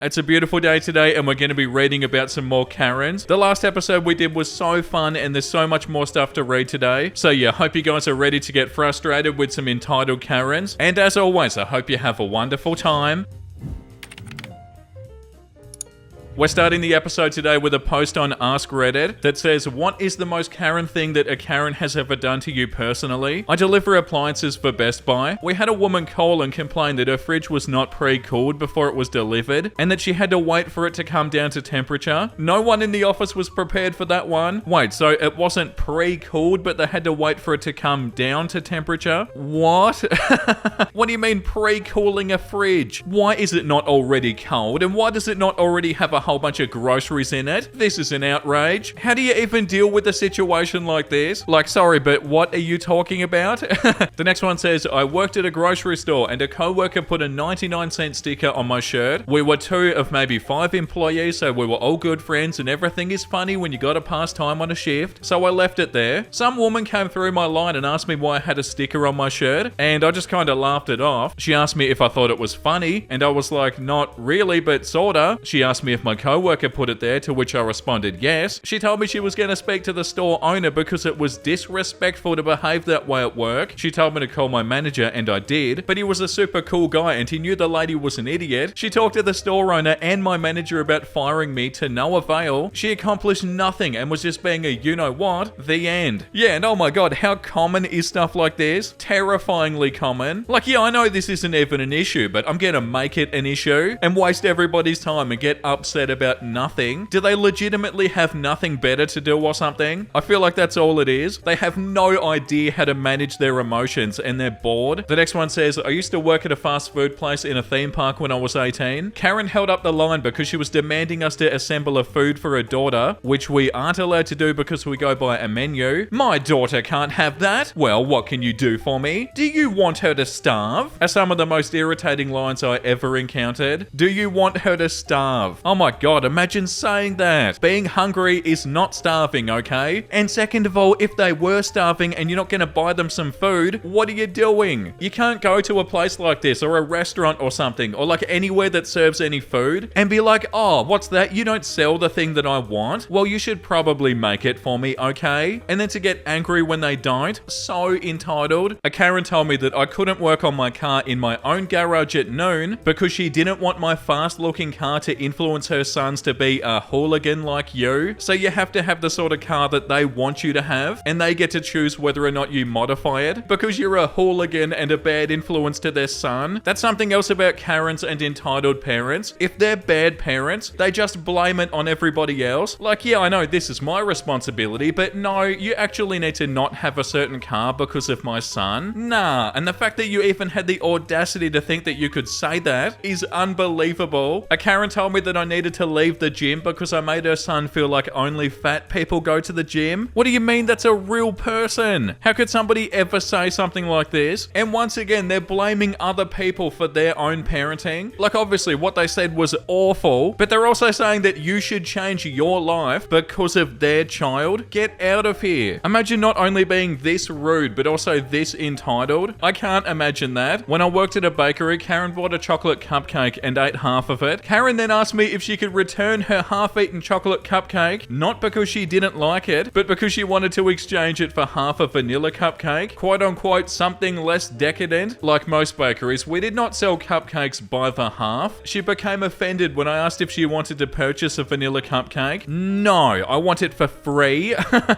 It's a beautiful day today and we're going to be reading about some more Karens. The last episode we did was so fun and there's so much more stuff to read today. So yeah, hope you guys are ready to get frustrated with some entitled Karens. And as always, I hope you have a wonderful time. We're starting the episode today with a post on Ask Reddit that says, what is the most Karen thing that a Karen has ever done to you personally? I deliver appliances for Best Buy. We had a woman call and complain that her fridge was not pre-cooled before it was delivered and that she had to wait for it to come down to temperature. No one in the office was prepared for that one. Wait, so it wasn't pre-cooled but they had to wait for it to come down to temperature? What? What do you mean pre-cooling a fridge? Why is it not already cold and why does it not already have a whole bunch of groceries in it? This is an outrage. How do you even deal with a situation like this? Like, sorry, but what are you talking about? The next one says, I worked at a grocery store and a co-worker put a 99-cent sticker on my shirt. We were 2 of maybe 5 employees, so we were all good friends and everything is funny when you gotta pass time on a shift. So I left it there. Some woman came through my line and asked me why I had a sticker on my shirt and I just kind of laughed it off. She asked me if I thought it was funny and I was like, not really, but sorta. She asked me if my co-worker put it there, to which I responded yes. She told me she was going to speak to the store owner because it was disrespectful to behave that way at work. She told me to call my manager and I did, but he was a super cool guy and he knew the lady was an idiot. She talked to the store owner and my manager about firing me to no avail. She accomplished nothing and was just being a you-know-what. The end. Yeah, and oh my god, how common is stuff like this? Terrifyingly common. Like, yeah, I know this isn't even an issue, but I'm going to make it an issue and waste everybody's time and get upset about nothing. Do they legitimately have nothing better to do or something? I feel like that's all it is. They have no idea how to manage their emotions and they're bored. The next one says, I used to work at a fast food place in a theme park when I was 18. Karen held up the line because she was demanding us to assemble a food for her daughter, which we aren't allowed to do because we go by a menu. My daughter can't have that. Well, what can you do for me? Do you want her to starve? Are some of the most irritating lines I ever encountered. Do you want her to starve? Oh my god, imagine saying that. Being hungry is not starving, okay? And second of all, if they were starving and you're not going to buy them some food, what are you doing? You can't go to a place like this or a restaurant or something or like anywhere that serves any food and be like, oh, what's that? You don't sell the thing that I want? Well, you should probably make it for me, okay? And then to get angry when they don't, so entitled. A Karen told me that I couldn't work on my car in my own garage at noon because she didn't want my fast-looking car to influence her sons to be a hooligan like you. So you have to have the sort of car that they want you to have and they get to choose whether or not you modify it because you're a hooligan and a bad influence to their son. That's something else about Karens and entitled parents. If they're bad parents, they just blame it on everybody else. Like, yeah, I know this is my responsibility, but no, you actually need to not have a certain car because of my son. Nah, and the fact that you even had the audacity to think that you could say that is unbelievable. A Karen told me that I needed to leave the gym because I made her son feel like only fat people go to the gym. What do you mean that's a real person? How could somebody ever say something like this? And once again, they're blaming other people for their own parenting. Like, obviously what they said was awful, but they're also saying that you should change your life because of their child. Get out of here. Imagine not only being this rude, but also this entitled. I can't imagine that. When I worked at a bakery, Karen bought a chocolate cupcake and ate half of it. Karen then asked me if she could return her half-eaten chocolate cupcake, not because she didn't like it, but because she wanted to exchange it for half a vanilla cupcake. Quote unquote, something less decadent. Like most bakeries, we did not sell cupcakes by the half. She became offended when I asked if she wanted to purchase a vanilla cupcake. No, I want it for free.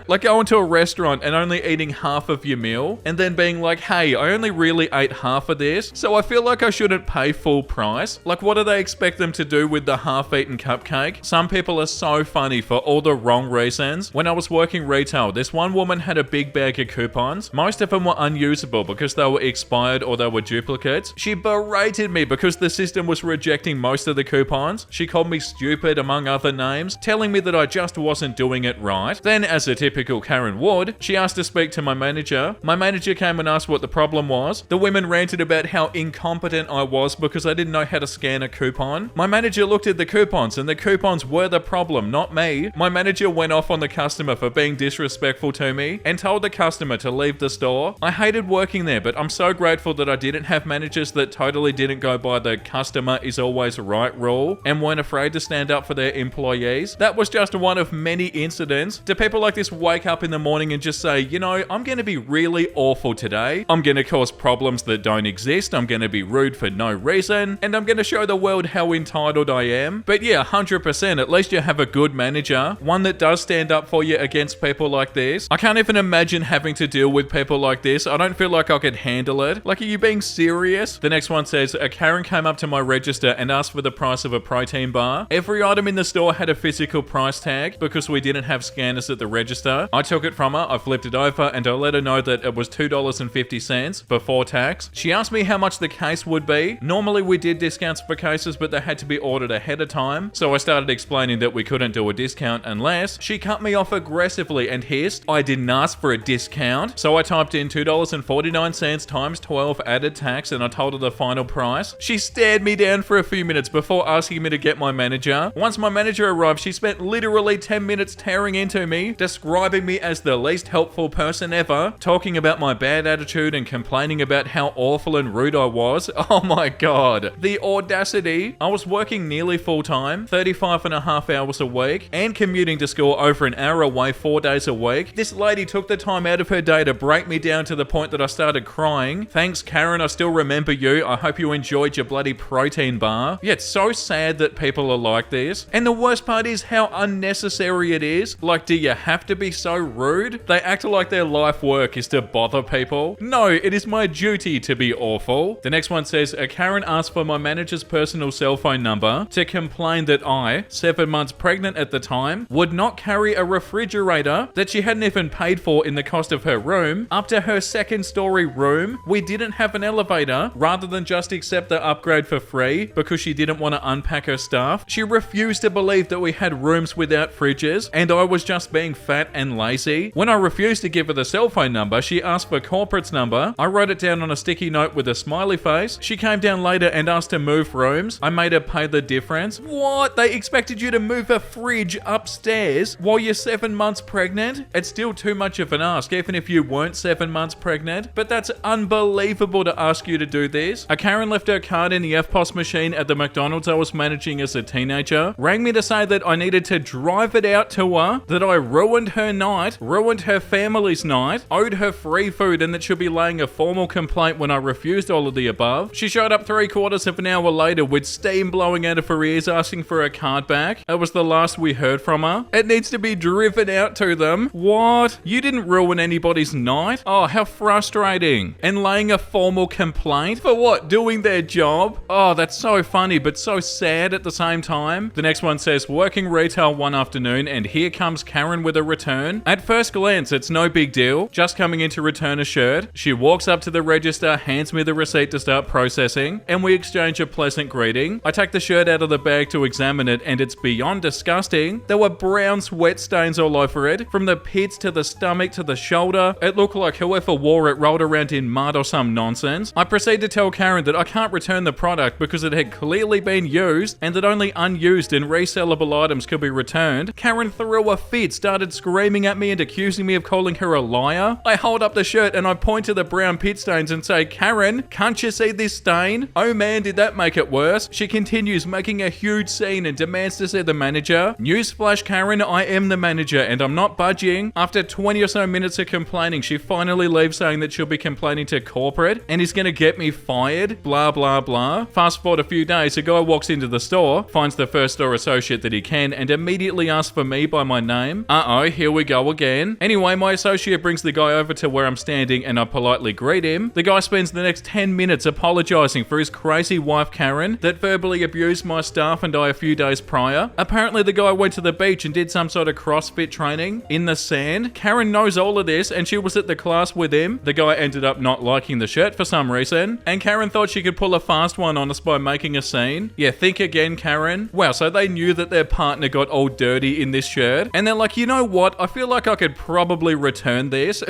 Like going to a restaurant and only eating half of your meal and then being like, hey, I only really ate half of this, so I feel like I shouldn't pay full price. Like, what do they expect them to do with the half-eaten cupcake? Some people are so funny for all the wrong reasons. When I was working retail, this one woman had a big bag of coupons. Most of them were unusable because they were expired or they were duplicates. She berated me because the system was rejecting most of the coupons. She called me stupid among other names, telling me that I just wasn't doing it right. Then, as a typical Karen would, she asked to speak to my manager. My manager came and asked what the problem was. The women ranted about how incompetent I was because I didn't know how to scan a coupon. My manager looked at the coupon coupons, and the coupons were the problem, not me. My manager went off on the customer for being disrespectful to me and told the customer to leave the store. I hated working there, but I'm so grateful that I didn't have managers that totally didn't go by the customer is always right rule and weren't afraid to stand up for their employees. That was just one of many incidents. Do people like this wake up in the morning and just say, you know, I'm going to be really awful today. I'm going to cause problems that don't exist. I'm going to be rude for no reason. And I'm going to show the world how entitled I am. But yeah, 100%. At least you have a good manager. One that does stand up for you against people like this. I can't even imagine having to deal with people like this. I don't feel like I could handle it. Like, are you being serious? The next one says, a Karen came up to my register and asked for the price of a protein bar. Every item in the store had a physical price tag because we didn't have scanners at the register. I took it from her, I flipped it over, and I let her know that it was $2.50 before tax. She asked me how much the case would be. Normally we did discounts for cases, but they had to be ordered ahead of time. So I started explaining that we couldn't do a discount unless. She cut me off aggressively and hissed, I didn't ask for a discount. So I typed in $2.49 times 12 added tax, and I told her the final price. She stared me down for a few minutes before asking me to get my manager. Once my manager arrived, she spent literally 10 minutes tearing into me, describing me as the least helpful person ever, talking about my bad attitude and complaining about how awful and rude I was. Oh my god. The audacity. I was working nearly full time, 35 and a half hours a week, and commuting to school over an hour away 4 days a week. This lady took the time out of her day to break me down to the point that I started crying. Thanks, Karen, I still remember you. I hope you enjoyed your bloody protein bar. Yeah, it's so sad that people are like this. And the worst part is how unnecessary it is. Like, do you have to be so rude? They act like their life work is to bother people. No, it is my duty to be awful. The next one says, a Karen asked for my manager's personal cell phone number to complain that I, 7 months pregnant at the time, would not carry a refrigerator that she hadn't even paid for in the cost of her room up to her second story room. We didn't have an elevator. Rather than just accept the upgrade for free because she didn't want to unpack her stuff, she refused to believe that we had rooms without fridges and I was just being fat and lazy. When I refused to give her the cell phone number, she asked for corporate's number. I wrote it down on a sticky note with a smiley face. She came down later and asked to move rooms. I made her pay the difference. What? They expected you to move a fridge upstairs while you're 7 months pregnant? It's still too much of an ask, even if you weren't 7 months pregnant. But that's unbelievable to ask you to do this. A Karen left her card in the FPOS machine at the McDonald's I was managing as a teenager, rang me to say that I needed to drive it out to her, that I ruined her night, ruined her family's night, owed her free food, and that she'll be laying a formal complaint when I refused all of the above. She showed up 3/4 of an hour later with steam blowing out of her ears asking for her card back. It was the last we heard from her. It needs to be driven out to them. What? You didn't ruin anybody's night? Oh, how frustrating. And laying a formal complaint? For what? Doing their job? Oh, that's so funny, but so sad at the same time. The next one says, working retail one afternoon, and here comes Karen with a return. At first glance, it's no big deal. Just coming in to return a shirt. She walks up to the register, hands me the receipt to start processing, and we exchange a pleasant greeting. I take the shirt out of the bag to examine it, and it's beyond disgusting. There were brown sweat stains all over it, from the pits to the stomach to the shoulder. It looked like whoever wore it rolled around in mud or some nonsense. I proceed to tell Karen that I can't return the product because it had clearly been used and that only unused and resellable items could be returned. Karen threw a fit, started screaming at me and accusing me of calling her a liar. I hold up the shirt and I point to the brown pit stains and say, Karen, can't you see this stain? Oh man, did that make it worse? She continues making a huge scene and demands to see the manager. Newsflash, Karen, I am the manager and I'm not budging. After 20 or so minutes of complaining, she finally leaves saying that she'll be complaining to corporate and is going to get me fired. Blah, blah, blah. Fast forward a few days, a guy walks into the store, finds the first store associate that he can, and immediately asks for me by my name. Uh-oh, here we go again. Anyway, my associate brings the guy over to where I'm standing and I politely greet him. The guy spends the next 10 minutes apologizing for his crazy wife Karen that verbally abused my staff and I a few days prior. Apparently the guy went to the beach and did some sort of CrossFit training in the sand. Karen knows all of this and she was at the class with him. The guy ended up not liking the shirt for some reason, and Karen thought she could pull a fast one on us by making a scene. Yeah, think again, Karen. Wow, so they knew that their partner got all dirty in this shirt, and they're like, you know what? I feel like I could probably return this.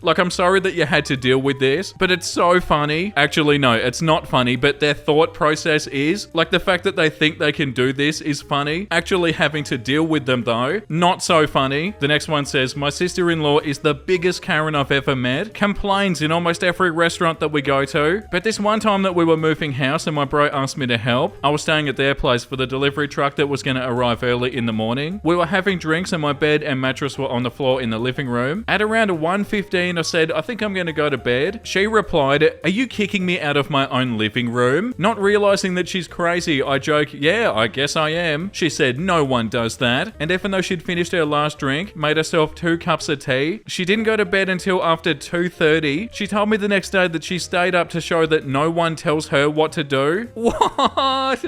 Like, I'm sorry that you had to deal with this, but it's so funny. Actually, no, it's not funny, but their thought process is, like, the fact that they think they can do this is funny. Actually having to deal with them though, not so funny. The next one says, my sister-in-law is the biggest Karen I've ever met. Complains in almost every restaurant that we go to. But this one time that we were moving house and my bro asked me to help, I was staying at their place for the delivery truck that was going to arrive early in the morning. We were having drinks and my bed and mattress were on the floor in the living room. At around 1:15, I said, I think I'm going to go to bed. She replied, are you kicking me out of my own living room? Not realizing that she's crazy, I joke, yeah, I guess I am. She said, no one does that. And even though she'd finished her last drink, made herself 2 cups of tea, she didn't go to bed until after 2:30. She told me the next day that she stayed up to show that no one tells her what to do. What?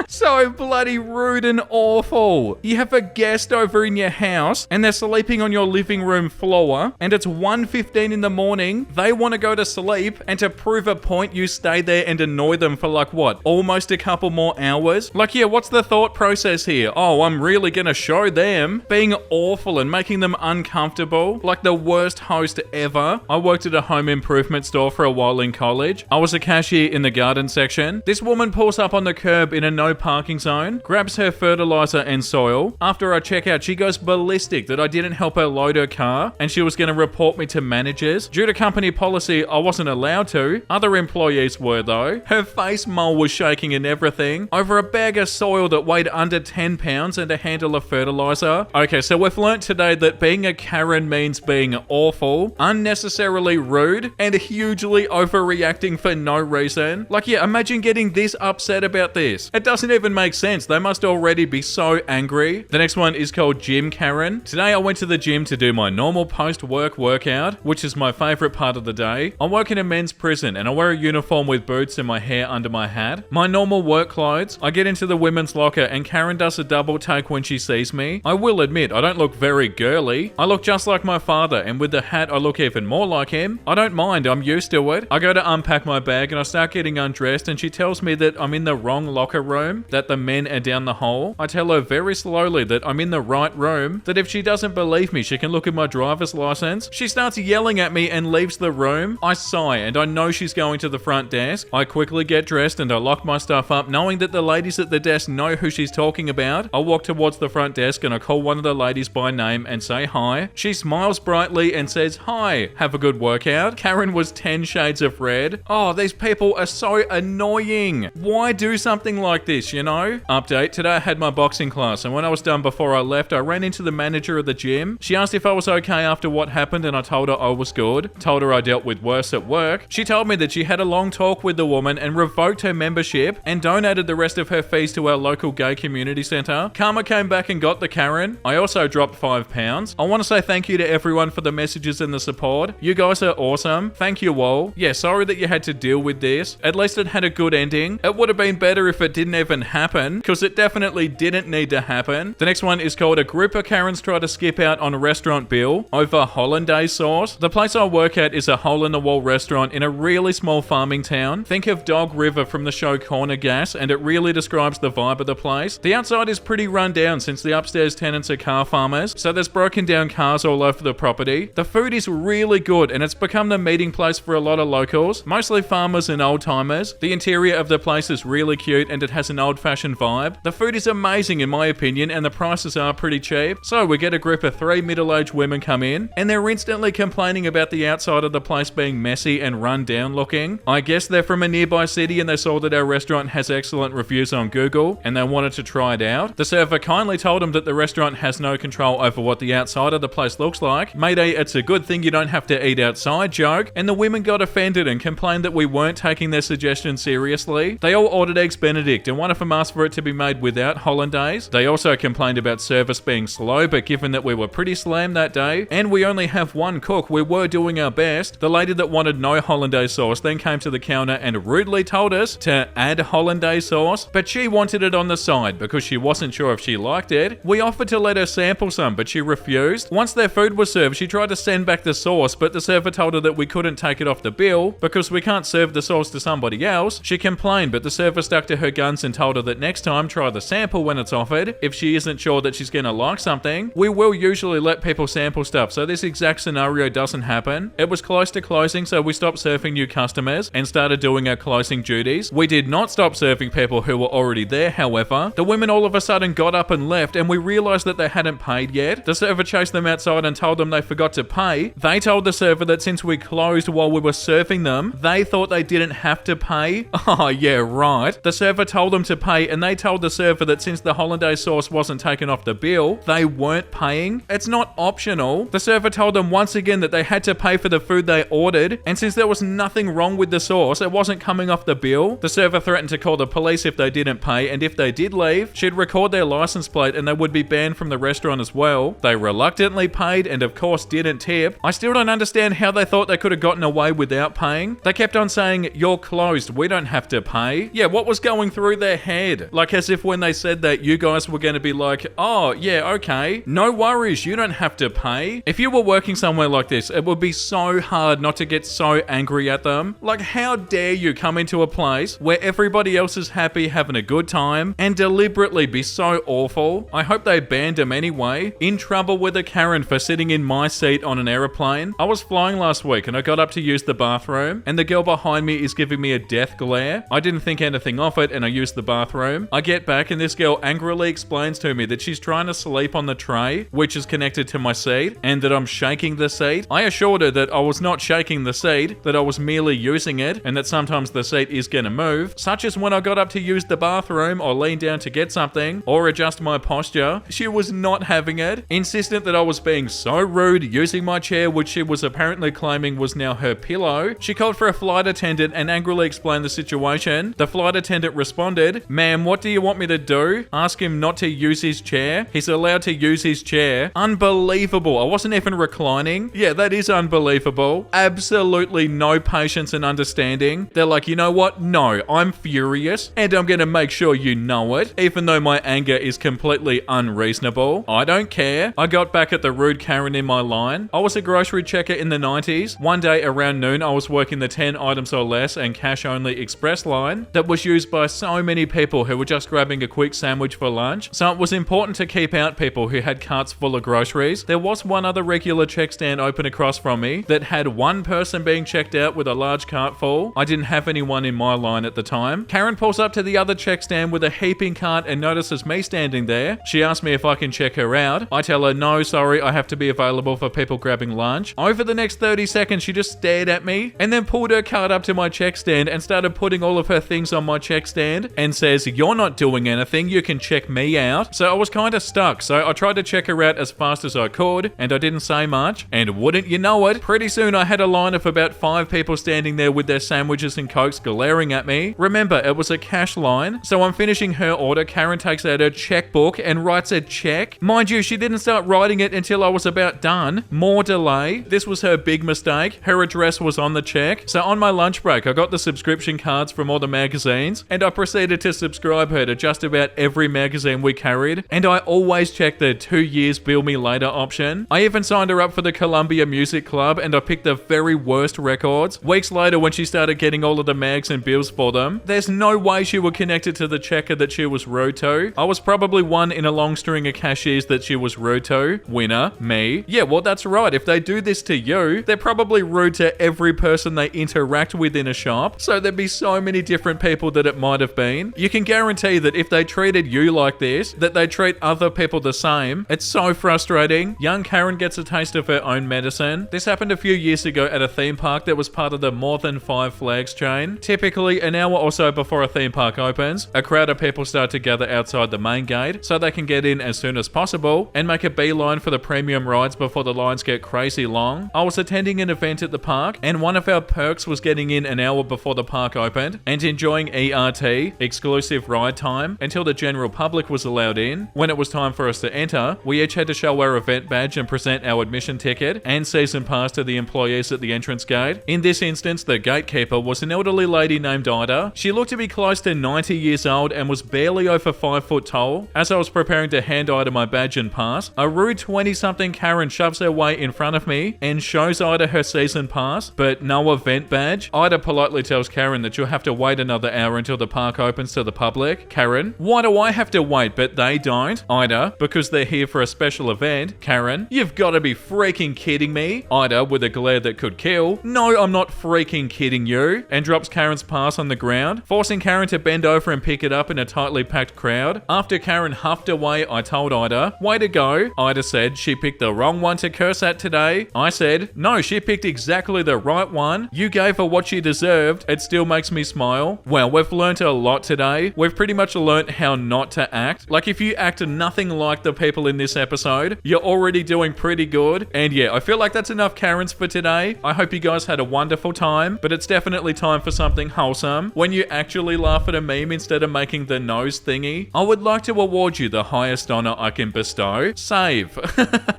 So bloody rude and awful. You have a guest over in your house and they're sleeping on your living room floor and it's 1:15 in the morning. They want to go to sleep and to prove a point you stay there and annoy them for like what? Almost a couple more hours? Like, yeah, what's the thought process here? Oh, I'm really gonna show them. Being awful and making them uncomfortable. Like the worst host ever. I worked at a home improvement store for a while in college. I was a cashier in the garden section. This woman pulls up on the curb in a no parking zone, grabs her fertilizer and soil. After I check out, she goes ballistic that I didn't help her load her car and she was going to report me to managers. Due to company policy, I wasn't allowed to. Other employees were though. Her face mole was shaking and everything over a bag of soil that weighed under 10 pounds and a handle of fertilizer. Okay, so we've learnt today that being a Karen means being awful, unnecessarily rude, and hugely overreacting for no reason. Like, yeah, imagine getting this upset about this. It doesn't even make sense. They must already be so angry. The next one is called Gym Karen. Today I went to the gym to do my normal post-work workout, which is my favorite part of the day. I work in a men's prison and I wear a uniform with boots and my hair under my hat. My normal work clothes. I get into the women's locker and Karen does a double take when she sees me. I will admit, I don't look very girly. I look just like my father and with the hat I look even more like him. I don't mind, I'm used to it. I go to unpack my bag and I start getting undressed and she tells me that I'm in the wrong locker room, that the men are down the hall. I tell her very slowly that I'm in the right room, that if she doesn't believe me, she can look at my driver's license. She starts yelling at me and leaves the room. I sigh and I know she's going to the front desk. I quickly get dressed and I lock my stuff up, knowing that the ladies at the desk know who she's talking about. I walk towards the front desk and I call one of the ladies by name and say hi. She smiles brightly and says, hi, have a good workout. Karen was 10 shades of red. Oh, these people are so annoying. Why do something like this, you know? Update, today I had my boxing class and when I was done before I left, I ran into the manager of the gym. She asked if I was okay after what happened and I told her I was good. Told her I dealt with worse at work. She told me that she had a long talk with the woman and revoked her membership and donated the rest of her fees to our local gay community centre. Karma came back and got the Karen. I also dropped £5. I want to say thank you to everyone for the messages and the support. You guys are awesome. Thank you all. Yeah, sorry that you had to deal with this. At least it had a good ending. It would have been better if it didn't even happen, because it definitely didn't need to happen. The next one is called A Group of Karens Try to Skip Out on a Restaurant Bill Over Hollandaise Sauce. The place I work at is a hole-in-the-wall restaurant in a really small farming town. Think of Dog River from the show Corner Gas, and it really describes the vibe of the place. The outside is pretty run down since the upstairs tenants are car farmers, so there's broken down cars all over the property. The food is really good and it's become the meeting place for a lot of locals, mostly farmers and old timers. The interior of the place is really cute and it has an old-fashioned vibe. The food is amazing in my opinion and the prices are pretty cheap. So we get a group of 3 middle-aged women come in and they're instantly complaining about the outside of the place being messy and run down looking. I guess they're from a nearby city and they saw that our restaurant has excellent reviews on Google and they wanted to try it out. The server kindly told them that the restaurant has no control over what the outside of the place looks like. Made a "it's a good thing you don't have to eat outside" joke, and the women got offended and complained that we weren't taking their suggestion seriously. They all ordered eggs Benedict and one of them asked for it to be made without hollandaise. They also complained about service being slow, but given that we were pretty slammed that day and we only have one cook, we were doing our best. The lady that wanted no hollandaise sauce then came to the counter and rudely told us to add hollandaise sauce, but she wanted it on the side because she wasn't sure if she liked it. We offered to let her sample some, but she refused. Once their food was served, she tried to send back the sauce, but the server told her that we couldn't take it off the bill because we can't serve the sauce to somebody else. She complained, but the server stuck to her guns and told her that next time try the sample when it's offered. If she isn't sure that she's gonna like something, we will usually let people sample stuff, so this exact scenario doesn't happen. It was close to closing, so we stopped serving new customers and started doing our closing duties. We did not stop serving people who were already there there, however, the women all of a sudden got up and left, and we realized that they hadn't paid yet. The server chased them outside and told them they forgot to pay. They told the server that since we closed while we were serving them, they thought they didn't have to pay. Oh yeah, right. The server told them to pay, and they told the server that since the hollandaise sauce wasn't taken off the bill, they weren't paying. It's not optional. The server told them once again that they had to pay for the food they ordered, and since there was nothing wrong with the sauce, it wasn't coming off the bill. The server threatened to call the police if they didn't pay, and if they did leave, she'd record their license plate and they would be banned from the restaurant as well. They reluctantly paid and of course didn't tip. I still don't understand how they thought they could have gotten away without paying. They kept on saying, "You're closed, we don't have to pay." Yeah, what was going through their head? Like as if when they said that, you guys were going to be like, "Oh yeah, okay, no worries, you don't have to pay." If you were working somewhere like this, it would be so hard not to get so angry at them. Like, how dare you come into a place where everybody else is happy, having a good time, and deliberately be so awful? I hope they banned him anyway. In trouble with a Karen for sitting in my seat on an aeroplane. I was flying last week and I got up to use the bathroom, and the girl behind me is giving me a death glare. I didn't think anything of it and I used the bathroom. I get back and this girl angrily explains to me that she's trying to sleep on the tray, which is connected to my seat, and that I'm shaking the seat. I assured her that I was not shaking the seat, that I was merely using it, and that sometimes the seat is gonna move, such as when I got up to use the bathroom or lean down to get something or adjust my posture. She was not having it, insistent that I was being so rude using my chair, which she was apparently claiming was now her pillow. She called for a flight attendant and angrily explained the situation. The flight attendant responded, "Ma'am, what do you want me to do? Ask him not to use his chair? He's allowed to use his chair." Unbelievable. I wasn't even reclining. Yeah, that is unbelievable. Absolutely no patience and understanding. They're like, "You know what? No, I'm furious and I'm gonna make sure you know it, even though my anger is completely unreasonable. I don't care." I got back at the rude Karen in my line. I was a grocery checker in the 90s. One day around noon, I was working the 10 items or less and cash only express line that was used by so many people who were just grabbing a quick sandwich for lunch. So it was important to keep out people who had carts full of groceries. There was one other regular check stand open across from me that had one person being checked out with a large cart full. I didn't have anyone in my line at the time. Karen pulls up to the other check stand with a heaping cart and notices me standing there. She asks me if I can check her out. I tell her, "No, sorry, I have to be available for people grabbing lunch." Over the next 30 seconds, she just stared at me and then pulled her cart up to my check stand and started putting all of her things on my check stand and says, "You're not doing anything, you can check me out." So I was kind of stuck, so I tried to check her out as fast as I could, and I didn't say much, and wouldn't you know it, pretty soon I had a line of about 5 people standing there with their sandwiches and cokes glaring at me. Remember, it was a cash line, so I'm finishing her order. Karen takes out her checkbook and writes a check. Mind you, she didn't start writing it until I was about done. More delay. This was her big mistake. Her address was on the check. So on my lunch break, I got the subscription cards from all the magazines, and I proceeded to subscribe her to just about every magazine we carried, and I always checked the 2 years bill me later option. I even signed her up for the Columbia Music Club, and I picked the very worst records. Weeks later, when she started getting all of the mags and bills for them, there's no way she would connect it to the checker that she was rude to. I was probably one in a long string of cashiers that she was rude to. Winner, me. Yeah, well, that's right. If they do this to you, they're probably rude to every person they interact with in a shop. So there'd be so many different people that it might have been. You can guarantee that if they treated you like this, that they treat other people the same. It's so frustrating. Young Karen gets a taste of her own medicine. This happened a few years ago at a theme park that was part of the More Than 5 Flags chain. Typically, an hour or so before a theme park opens, a crowd of people start to gather outside the main gate so they can get in as soon as possible and make a beeline for the premium rides before the lines get crazy long. I was attending an event at the park, and one of our perks was getting in an hour before the park opened and enjoying ERT, exclusive ride time, until the general public was allowed in. When it was time for us to enter, we each had to show our event badge and present our admission ticket and season pass to the employees at the entrance gate. In this instance, the gatekeeper was an elderly lady named Ida. She looked to be close to 90 years old and was barely over 5 foot tall. As I was preparing to hand Ida my badge and pass, a rude 20-something Karen shoves her way in front of me and shows Ida her season pass, but no event badge. Ida politely tells Karen that you'll have to wait another hour until the park opens to the public. Karen, why do I have to wait but they don't? Ida, because they're here for a special event. Karen, you've got to be freaking kidding me. Ida, with a glare that could kill, no, I'm not freaking kidding you, and drops Karen's pass on the ground, forcing Karen to bend over and pick it it up in a tightly packed crowd. After Karen huffed away, I told Ida, "Way to go." Ida said she picked the wrong one to curse at today. I said, "No, she picked exactly the right one. You gave her what she deserved." It still makes me smile. Well, we've learnt a lot today. We've pretty much learnt how not to act. Like, if you act nothing like the people in this episode, you're already doing pretty good. And yeah, I feel like that's enough Karens for today. I hope you guys had a wonderful time, but it's definitely time for something wholesome. When you actually laugh at a meme instead of making the nose thingy, I would like to award you the highest honor I can bestow. Save.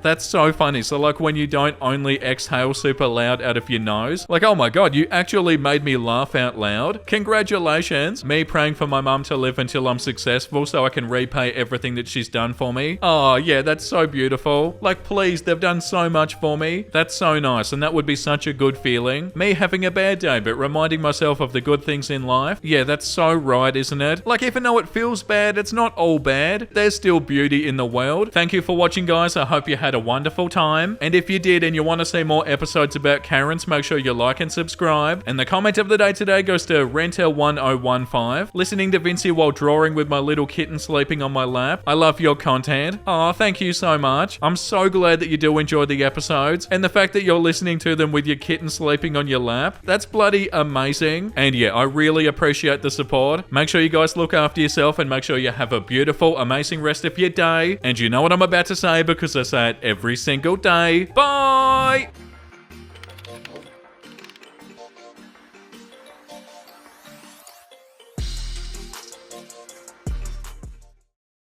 That's so funny. So like when you don't only exhale super loud out of your nose. Like, oh my god, you actually made me laugh out loud. Congratulations. Me praying for my mum to live until I'm successful so I can repay everything that she's done for me. Oh yeah, that's so beautiful. Like, please, they've done so much for me. That's so nice, and that would be such a good feeling. Me having a bad day but reminding myself of the good things in life. Yeah, that's so right, isn't it? Like, even though it feels bad, it's not all bad. There's still beauty in the world. Thank you for watching, guys. I hope you had a wonderful time. And if you did and you want to see more episodes about Karens, make sure you like and subscribe. And the comment of the day today goes to Renter1015. Listening to Vincey while drawing with my little kitten sleeping on my lap. I love your content. Oh, thank you so much. I'm so glad that you do enjoy the episodes. And the fact that you're listening to them with your kitten sleeping on your lap, that's bloody amazing. And yeah, I really appreciate the support. Make sure you guys look after yourself and make sure you have a beautiful, amazing rest of your day. And you know what I'm about to say because I say it every single day. Bye!